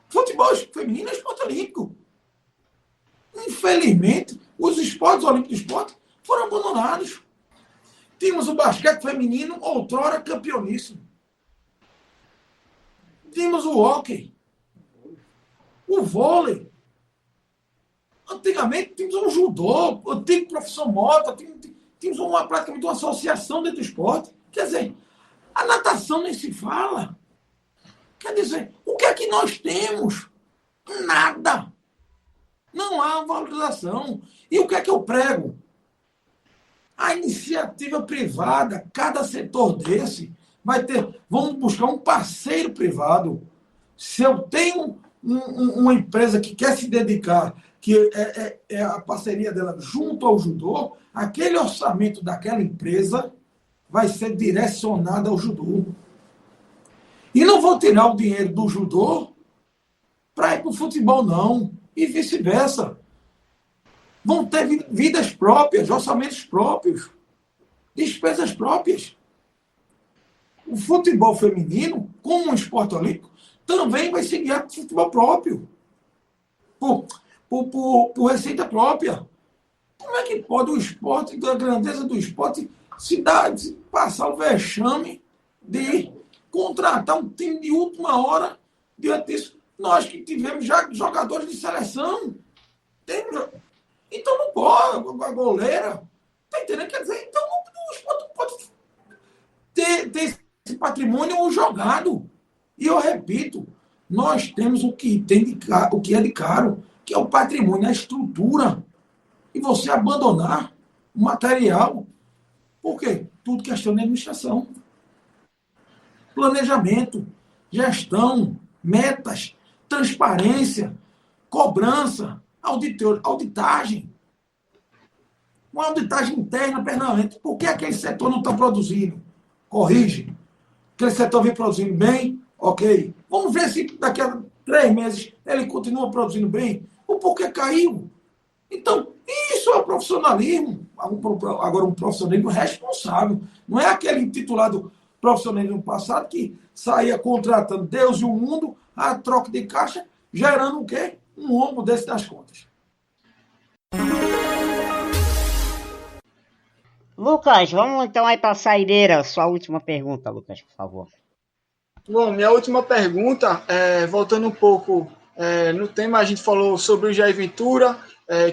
Futebol feminino é esporte olímpico. Infelizmente, os esportes olímpicos do esporte foram abandonados. Tínhamos o basquete feminino, outrora campeoníssimo. Tínhamos o hóquei, o vôlei. Antigamente, tínhamos um judô, antigo professor Mota, tínhamos praticamente uma associação dentro do esporte. Quer dizer, a natação nem se fala. Quer dizer, o que é que nós temos? Nada. Não há valorização. E o que é que eu prego? A iniciativa privada, cada setor desse vai ter. Vamos buscar um parceiro privado. Se eu tenho uma empresa que quer se dedicar, que é a parceria dela junto ao judô, aquele orçamento daquela empresa vai ser direcionado ao judô. E não vou tirar o dinheiro do judô para ir para o futebol, não. E vice-versa. Vão ter vidas próprias, orçamentos próprios, despesas próprias. O futebol feminino, como um esporte olímpico, também vai se guiar por futebol próprio, por receita própria. Como é que pode o esporte, a grandeza do esporte, se passar o vexame de contratar um time de última hora diante disso? Nós que tivemos já jogadores de seleção. Então não pode, a goleira. Está entendendo? Quer dizer, então o esporte não pode ter esse patrimônio jogado. E eu repito, nós temos o que é de caro, que é o patrimônio, a estrutura. E você abandonar o material. Por quê? Tudo questão de administração. Planejamento, gestão, metas, transparência, cobrança, auditagem. Uma auditagem interna permanente. Por que aquele setor não está produzindo? Corrige. Aquele setor vem produzindo bem? Ok. Vamos ver se daqui a 3 meses ele continua produzindo bem. O porquê caiu? Então, isso é o profissionalismo. Agora, um profissionalismo responsável. Não é aquele intitulado profissionalismo passado que saía contratando Deus e o mundo a troca de caixa, gerando o quê? Um rombo desse das contas. Lucas, vamos então aí para a saideira. Sua última pergunta, Lucas, por favor. Bom, minha última pergunta, voltando um pouco no tema, a gente falou sobre o Jair Ventura,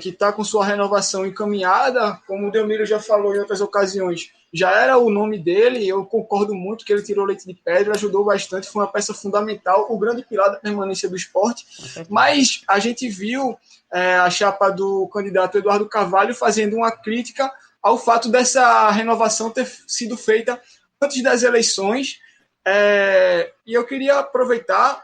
que está com sua renovação encaminhada, como o Delmiro já falou em outras ocasiões, já era o nome dele, eu concordo muito que ele tirou leite de pedra, ajudou bastante, foi uma peça fundamental, o grande pilar da permanência do esporte, mas a gente viu a chapa do candidato Eduardo Carvalho fazendo uma crítica ao fato dessa renovação ter sido feita antes das eleições, e eu queria aproveitar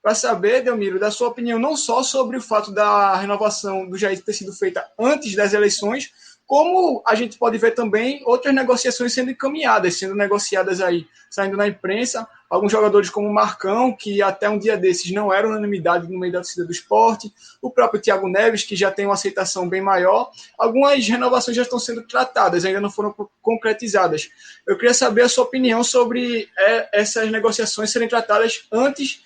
para saber, Delmiro, da sua opinião, não só sobre o fato da renovação do Jair ter sido feita antes das eleições, como a gente pode ver também outras negociações sendo encaminhadas, sendo negociadas aí, saindo na imprensa, alguns jogadores como o Marcão, que até um dia desses não era unanimidade no meio da torcida do esporte, o próprio Thiago Neves, que já tem uma aceitação bem maior, algumas renovações já estão sendo tratadas, ainda não foram concretizadas. Eu queria saber a sua opinião sobre essas negociações serem tratadas antes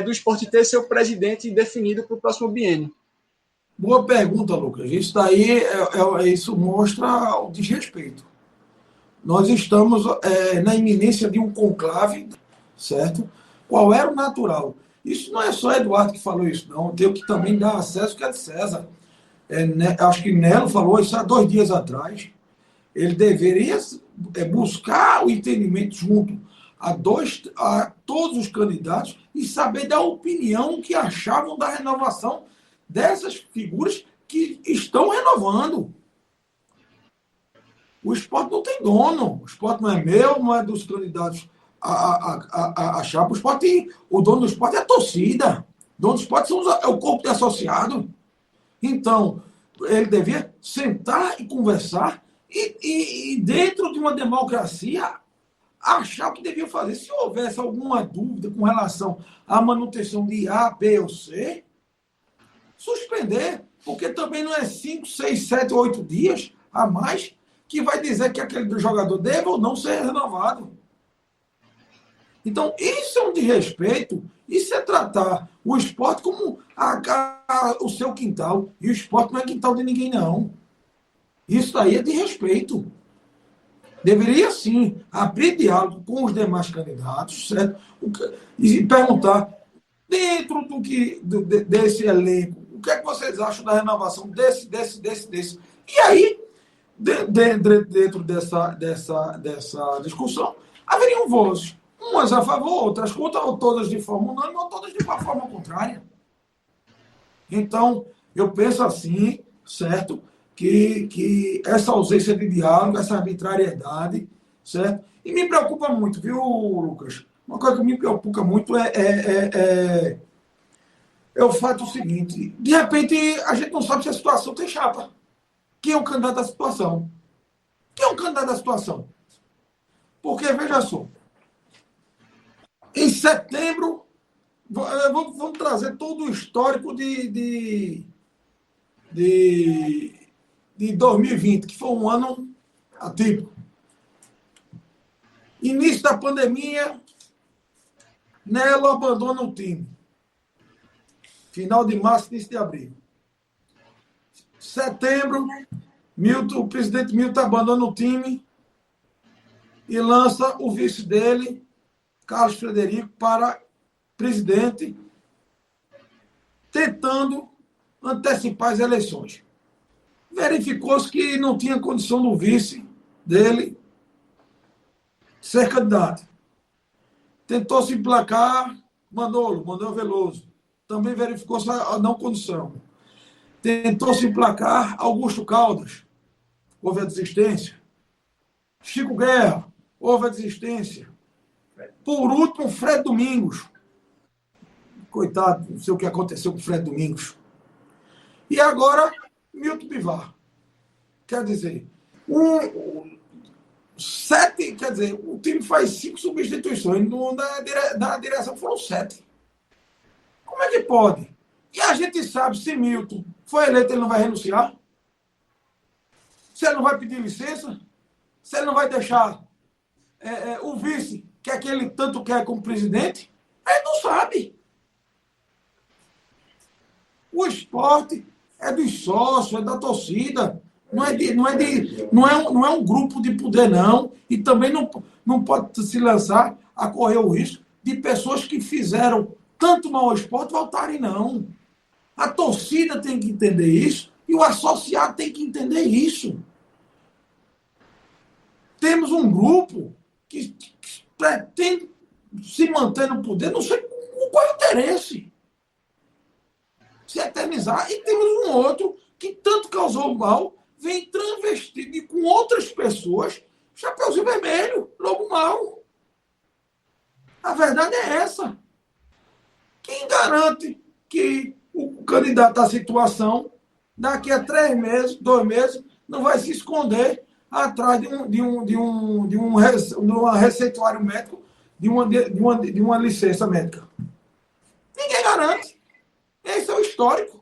do esporte ter seu presidente definido para o próximo biênio. Boa pergunta, Lucas. Isso daí isso mostra o desrespeito. Nós estamos na iminência de um conclave, certo? Qual era o natural? Isso não é só Eduardo que falou isso, não. Tem que também dar acesso que é de César. Acho que Nelo falou isso há 2 dias atrás. Ele deveria buscar o entendimento junto a todos os candidatos e saber da opinião que achavam da renovação dessas figuras que estão renovando. O esporte não tem dono. O esporte não é meu, não é dos candidatos a chapa. O dono do esporte é a torcida. O dono do esporte é o corpo de associado. Então, ele devia sentar e conversar e dentro de uma democracia, achar o que devia fazer. Se houvesse alguma dúvida com relação à manutenção de A, B ou C, suspender, porque também não é 5, 6, 7, 8 dias a mais que vai dizer que aquele jogador deve ou não ser renovado. Então, isso é um desrespeito, isso é tratar o esporte como o seu quintal, e o esporte não é quintal de ninguém, não. Isso aí é desrespeito. Deveria, sim, abrir diálogo com os demais candidatos, certo? E perguntar, dentro desse elenco, o que é que vocês acham da renovação desse? E aí, dentro dessa discussão, haveriam vozes. Umas a favor, outras contra, ou todas de forma unânime, ou todas de uma forma contrária. Então, Eu penso assim, certo? Que essa ausência de diálogo, essa arbitrariedade, certo? E me preocupa muito, viu, Lucas? Uma coisa que me preocupa muito é o fato seguinte: de repente, a gente não sabe se a situação tem chapa. Quem é o candidato à situação? Quem é o candidato à situação? Porque, veja só, em setembro, vamos trazer todo o histórico de 2020, que foi um ano atípico. Início da pandemia, Nelo abandona o time. Final de março, início de abril. Setembro, o presidente Milton abandona o time e lança o vice dele, Carlos Frederico, para presidente, tentando antecipar as eleições. Verificou-se que não tinha condição do vice dele ser candidato. Tentou se emplacar Manuel Veloso. Também verificou-se a não condição. Tentou se emplacar Augusto Caldas. Houve a desistência. Chico Guerra. Houve a desistência. Por último, Fred Domingos. Coitado, não sei o que aconteceu com o Fred Domingos. E agora, Milton Bivar. Quer dizer, o time faz 5 substituições. Na direção foram 7. Como é que pode? E a gente sabe, se Milton foi eleito, ele não vai renunciar? Se ele não vai pedir licença? Se ele não vai deixar o vice, que é que ele tanto quer como presidente? Ele não sabe. O esporte é dos sócios, é da torcida. Não é um grupo de poder, não. E também não pode se lançar a correr o risco de pessoas que fizeram tanto mal ao esporte voltarem, não. A torcida tem que entender isso e o associado tem que entender isso. Temos um grupo que pretende se manter no poder, não sei qual é o interesse. Se eternizar. E temos um outro que tanto causou mal, vem transvestido e com outras pessoas, Chapeuzinho Vermelho, lobo mau. A verdade é essa. Quem garante que o candidato à situação, daqui a 3 meses, 2 meses, não vai se esconder atrás de um receituário médico, de uma licença médica? Ninguém garante. Esse é o histórico.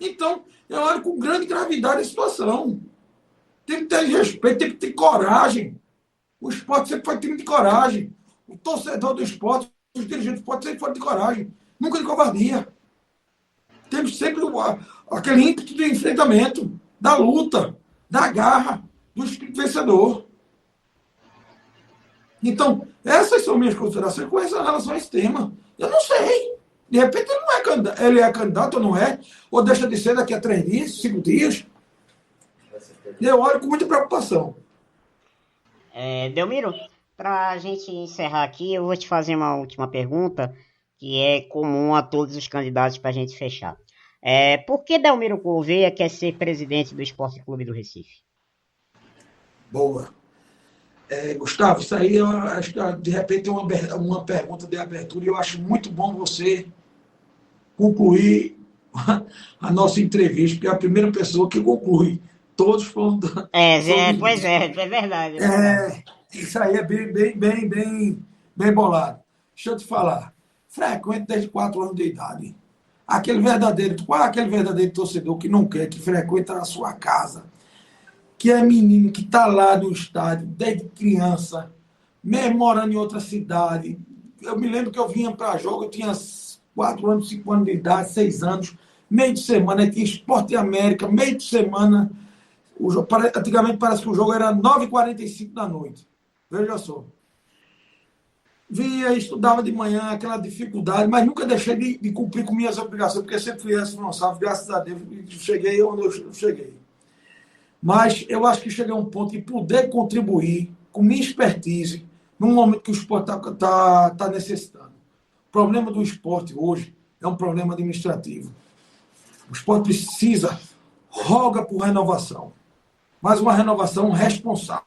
Então, eu olho com grande gravidade a situação. Tem que ter respeito, tem que ter coragem. O esporte sempre foi time de coragem. O torcedor do esporte, os dirigentes do esporte sempre foram de coragem. Nunca de covardia. Temos sempre aquele ímpeto de enfrentamento, da luta, da garra, do espírito vencedor. Então, essas são minhas considerações com relação a esse tema. Eu não sei. De repente ele não é candidato, ele é candidato ou não é, ou deixa de ser daqui a 3 dias, 5 dias. Eu olho com muita preocupação. Delmiro, para a gente encerrar aqui, eu vou te fazer uma última pergunta, que é comum a todos os candidatos para a gente fechar. Por que Delmiro Gouveia quer ser presidente do Esporte Clube do Recife? Boa. Gustavo, isso aí eu acho que de repente é uma pergunta de abertura e eu acho muito bom você concluir a nossa entrevista, porque é a primeira pessoa que conclui. Todos foram... Pois é verdade. Isso aí é bem bolado. Deixa eu te falar. Frequente desde 4 anos de idade. Qual é aquele verdadeiro torcedor que não quer, que frequenta a sua casa, que é menino, que está lá no estádio desde criança, mesmo morando em outra cidade? Eu me lembro que eu vinha para jogo, eu tinha 4 anos, 5 anos de idade, 6 anos, meio de semana, tinha Esporte América, meio de semana. Antigamente parece que o jogo era 9h45 da noite. Veja só. Vinha, estudava de manhã, aquela dificuldade, mas nunca deixei de cumprir com minhas obrigações, porque sempre fui responsável, graças a Deus, cheguei onde eu cheguei. Mas eu acho que cheguei a um ponto de poder contribuir com minha expertise num momento que o esporte está necessitando. O problema do esporte hoje é um problema administrativo. O esporte precisa, roga por renovação, mas uma renovação responsável.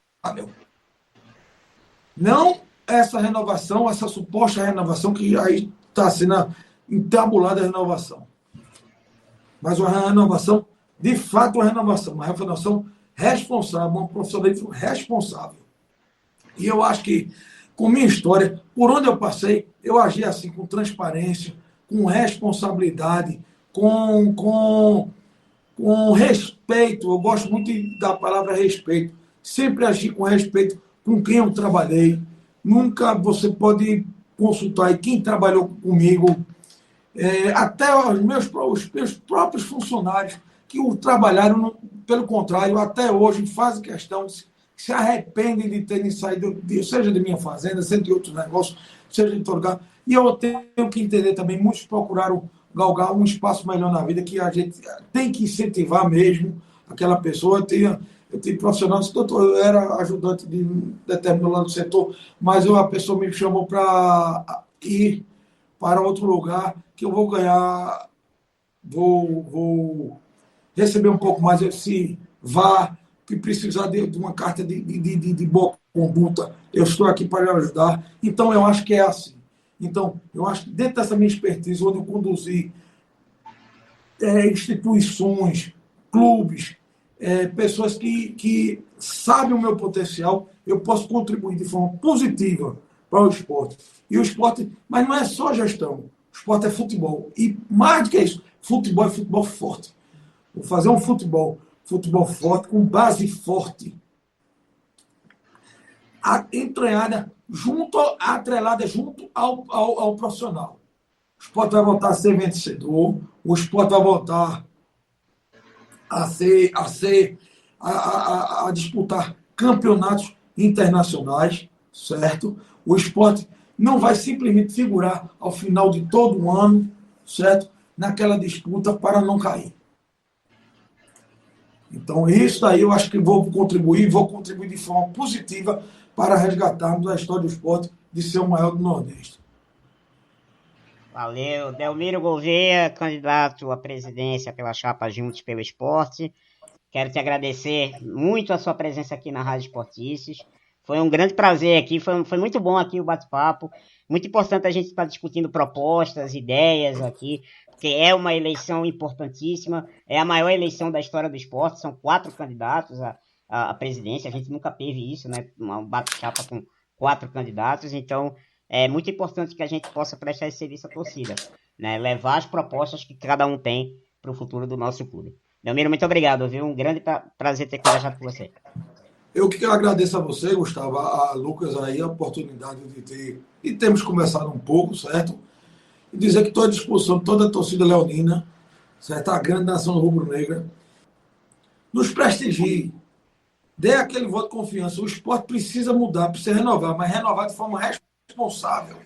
Não essa renovação, essa suposta renovação que aí está sendo entabulada a renovação. Mas uma renovação, de fato, uma renovação responsável, um profissionalismo responsável. E eu acho que, com minha história, por onde eu passei, eu agi assim, com transparência, com responsabilidade, com respeito. Eu gosto muito da palavra respeito. Sempre agi com respeito com quem eu trabalhei. Nunca você pode consultar aí quem trabalhou comigo, até os meus próprios funcionários que trabalharam, pelo contrário, até hoje fazem questão, se arrependem de terem saído, seja de minha fazenda, seja de outros negócios, seja de outro lugar. E eu tenho que entender também, muitos procuraram galgar um espaço melhor na vida, que a gente tem que incentivar mesmo aquela pessoa. Eu tive profissional, eu era ajudante de determinado setor, mas a pessoa me chamou para ir para outro lugar, que eu vou ganhar, vou receber um pouco mais, se vá, que precisar de uma carta de boa conduta, eu estou aqui para lhe ajudar. Então, eu acho que é assim. Então, eu acho que dentro dessa minha expertise, onde eu conduzi instituições, clubes, pessoas que sabem o meu potencial, eu posso contribuir de forma positiva para o esporte. E o esporte, mas não é só gestão, o esporte é futebol. E mais do que isso, futebol é futebol forte. Vou fazer um futebol forte, com base forte, atrelada junto ao profissional. O esporte vai voltar a ser vencedor, o esporte vai voltar a disputar campeonatos internacionais, certo? O esporte não vai simplesmente figurar ao final de todo o ano, certo? Naquela disputa para não cair. Então, isso daí eu acho que vou contribuir de forma positiva para resgatarmos a história do esporte de ser o maior do Nordeste. Valeu. Delmiro Gouveia, candidato à presidência pela chapa Juntos pelo Esporte. Quero te agradecer muito a sua presença aqui na Rádio Esportices. Foi um grande prazer aqui, foi muito bom aqui o bate-papo. Muito importante a gente estar discutindo propostas, ideias aqui, porque é uma eleição importantíssima, é a maior eleição da história do esporte, são 4 candidatos à presidência, a gente nunca teve isso, né? Um bate-chapa com 4 candidatos, então é muito importante que a gente possa prestar esse serviço à torcida, né? Levar as propostas que cada um tem para o futuro do nosso clube. Delmiro, muito obrigado, viu? Um grande prazer ter conversado com você. Eu que agradeço a você, Gustavo, a Lucas aí, a oportunidade de termos conversado um pouco, certo? E dizer que estou à disposição de toda a torcida leonina, certo? A grande nação rubro-negra, nos prestigie, dê aquele voto de confiança. O esporte precisa mudar, precisa renovar, mas renovar de forma responsável.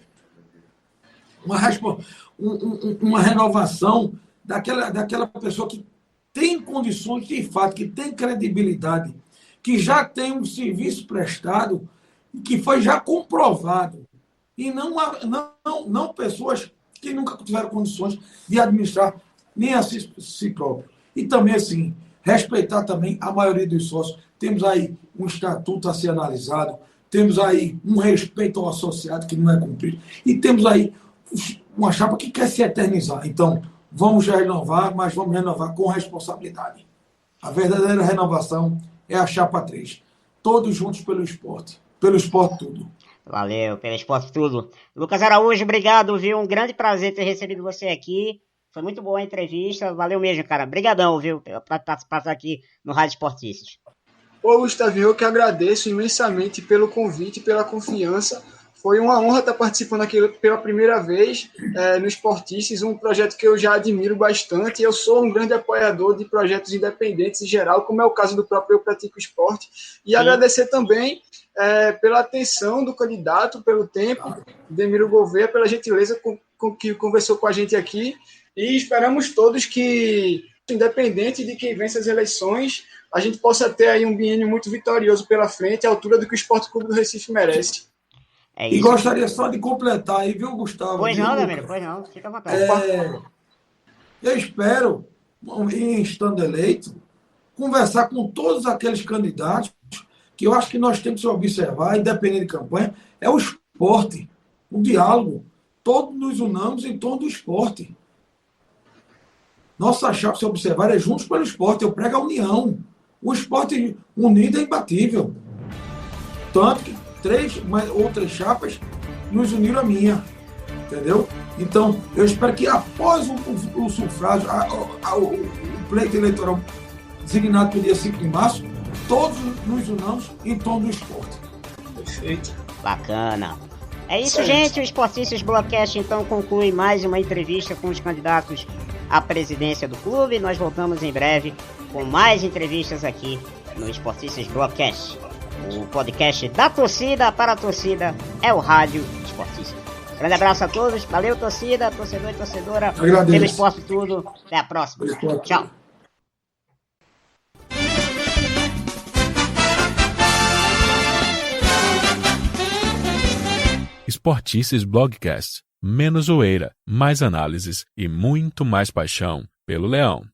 Uma renovação daquela pessoa que tem condições, de fato, que tem credibilidade, que já tem um serviço prestado, que foi já comprovado. E não pessoas que nunca tiveram condições de administrar nem a si próprio. E também, assim, respeitar também a maioria dos sócios. Temos aí um estatuto a ser analisado, temos aí um respeito ao associado que não é cumprido, e temos aí uma chapa que quer se eternizar. Então, vamos renovar, mas vamos renovar com responsabilidade. A verdadeira renovação é a chapa 3. Todos juntos pelo esporte tudo. Valeu, pelo esporte tudo. Lucas Araújo, obrigado, viu? Um grande prazer ter recebido você aqui. Foi muito boa a entrevista. Valeu mesmo, cara. Obrigadão, viu? Pra passar aqui no Rádio Esportices. Ô, Gustavinho, eu que agradeço imensamente pelo convite, pela confiança. Foi uma honra estar participando aqui pela primeira vez no Esportices, um projeto que eu já admiro bastante. Eu sou um grande apoiador de projetos independentes em geral, como é o caso do próprio Eu Pratico Esporte. E agradecer também pela atenção do candidato, pelo tempo, Delmiro Gouveia, pela gentileza com que conversou com a gente aqui. E esperamos todos que, independente de quem vence as eleições, a gente possa ter aí um biênio muito vitorioso pela frente, à altura do que o Esporte Clube do Recife merece. É E isso. gostaria só de completar aí, viu, Gustavo? Pois não, Delmiro, pois não. Fica à vontade. Eu espero, em estando eleito, conversar com todos aqueles candidatos, que eu acho que nós temos que observar, independente de campanha, é o esporte, o diálogo. Todos nos unamos em torno do esporte. Nossa chapa, se observar, é juntos pelo esporte. Eu prego a união. O esporte unido é imbatível. Tanto que outras chapas nos uniram a minha. Entendeu? Então, eu espero que após o sufrágio, o pleito eleitoral designado para o dia 5 de março, todos nos unamos em torno do esporte. Perfeito. Bacana. É isso, Certo. gente. O Esportistas Blogcast então conclui mais uma entrevista com os candidatos à presidência do clube. Nós voltamos em breve com mais entrevistas aqui no Esportistas Blogcast. O podcast da torcida para a torcida é o Rádio Esportista. Grande abraço a todos. Valeu, torcida, torcedor e torcedora. Agradeço. Pelo esporte tudo. Até a próxima. Pelo esporte. Tchau. Esportices Blogcast. Menos zoeira, mais análises e muito mais paixão pelo Leão.